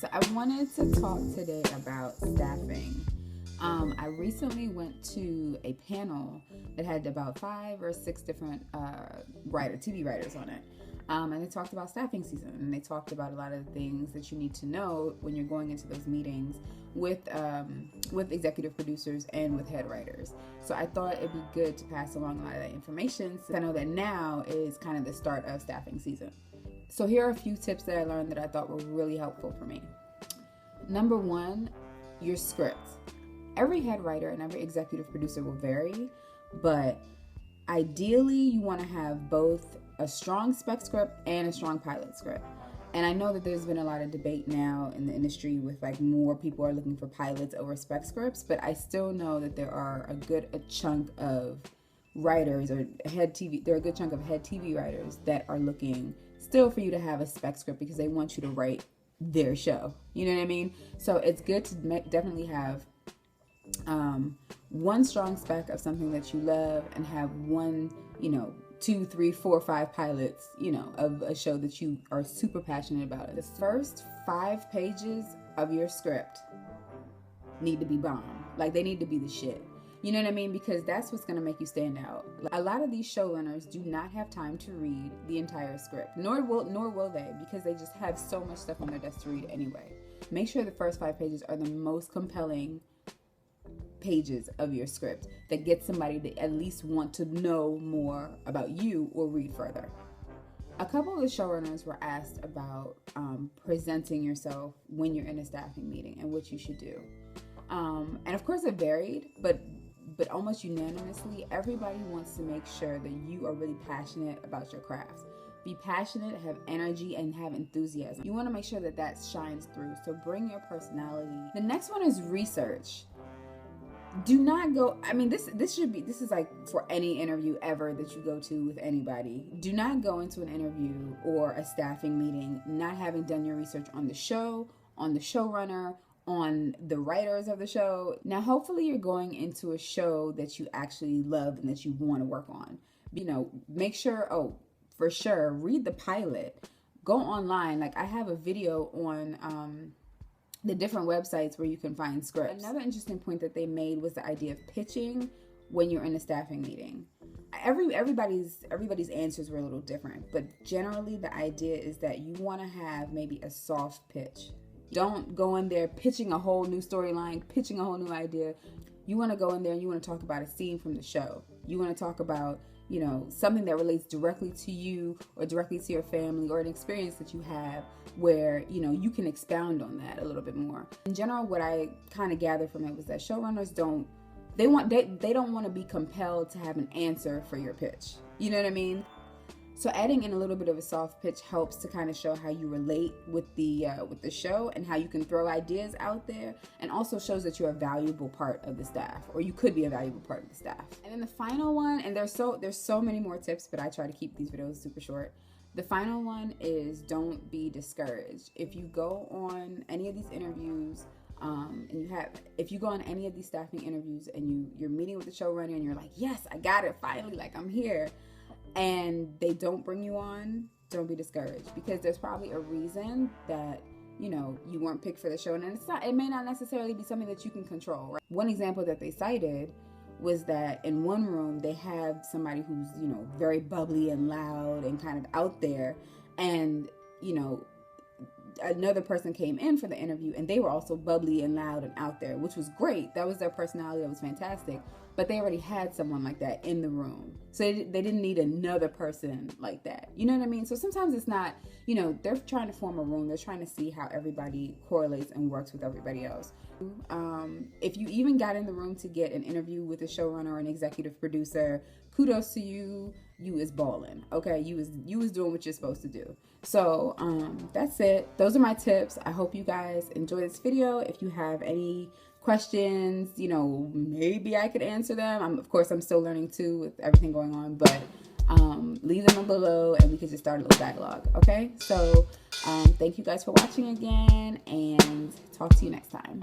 so I wanted to talk today about staffing. I recently went to a panel that had about 5 or 6 different TV writers on it. And they talked about staffing season, and they talked about a lot of the things that you need to know when you're going into those meetings with executive producers and with head writers. So I thought it'd be good to pass along a lot of that information, since I know that now is kind of the start of staffing season. So here are a few tips that I learned that I thought were really helpful for me. Number 1, your script. Every head writer and every executive producer will vary, but ideally you want to have both a strong spec script and a strong pilot script. And I know that there's been a lot of debate now in the industry with more people are looking for pilots over spec scripts, but I still know that there are a chunk of writers or there are a good chunk of head TV writers that are looking still for you to have a spec script because they want you to write their show. You know what I mean? So it's good to definitely have one strong spec of something that you love and have one, 2, 3, 4, 5 pilots, of a show that you are super passionate about. The first 5 pages of your script need to be bomb. They need to be the shit. You know what I mean? Because that's what's going to make you stand out. A lot of these showrunners do not have time to read the entire script, nor will they, because they just have so much stuff on their desk to read anyway. Make sure the first 5 pages are the most compelling pages of your script that get somebody to at least want to know more about you or read further. A couple of the showrunners were asked about presenting yourself when you're in a staffing meeting and what you should do. And of course it varied, but almost unanimously, everybody wants to make sure that you are really passionate about your craft. Be passionate, have energy, and have enthusiasm. You want to make sure that shines through, so bring your personality. The next one is research. Do not go, this is for any interview ever that you go to with anybody. Do not go into an interview or a staffing meeting not having done your research on the show, on the showrunner, on the writers of the show. Now, hopefully you're going into a show that you actually love and that you want to work on. Make sure, for sure, read the pilot. Go online. I have a video on the different websites where you can find scripts. Another interesting point that they made was the idea of pitching when you're in a staffing meeting. Everybody's answers were a little different, but generally the idea is that you want to have maybe a soft pitch. Don't go in there pitching a whole new storyline, pitching a whole new idea. You want to go in there and you want to talk about a scene from the show. You want to talk about, something that relates directly to you or directly to your family, or an experience that you have where, you can expound on that a little bit more. In general, what I kind of gathered from it was that showrunners don't want to be compelled to have an answer for your pitch. You know what I mean? So adding in a little bit of a soft pitch helps to kind of show how you relate with the show and how you can throw ideas out there, and also shows that you're a valuable part of the staff, or you could be a valuable part of the staff. And then the final one, and there's so many more tips, but I try to keep these videos super short. The final one is don't be discouraged. If you go on any of these interviews, if you go on any of these staffing interviews and you're meeting with the showrunner and you're like, yes, I got it, finally, I'm here, and they don't bring you on, don't be discouraged, because there's probably a reason that you weren't picked for the show, and it may not necessarily be something that you can control, right? One example that they cited was that in one room they have somebody who's very bubbly and loud and kind of out there, and another person came in for the interview and they were also bubbly and loud and out there, which was great. That was their personality. That was fantastic. But they already had someone like that in the room. So they didn't need another person like that. You know what I mean? So sometimes it's not, they're trying to form a room. They're trying to see how everybody correlates and works with everybody else. If you even got in the room to get an interview with a showrunner or an executive producer, kudos to you. You is balling. Okay, you was doing what you're supposed to do. So that's it. Those are my tips. I hope you guys enjoy this video. If you have any questions, maybe I could answer them. Of course, I'm still learning too with everything going on, but leave them below and we can just start a little dialogue. Okay, so thank you guys for watching again, and talk to you next time.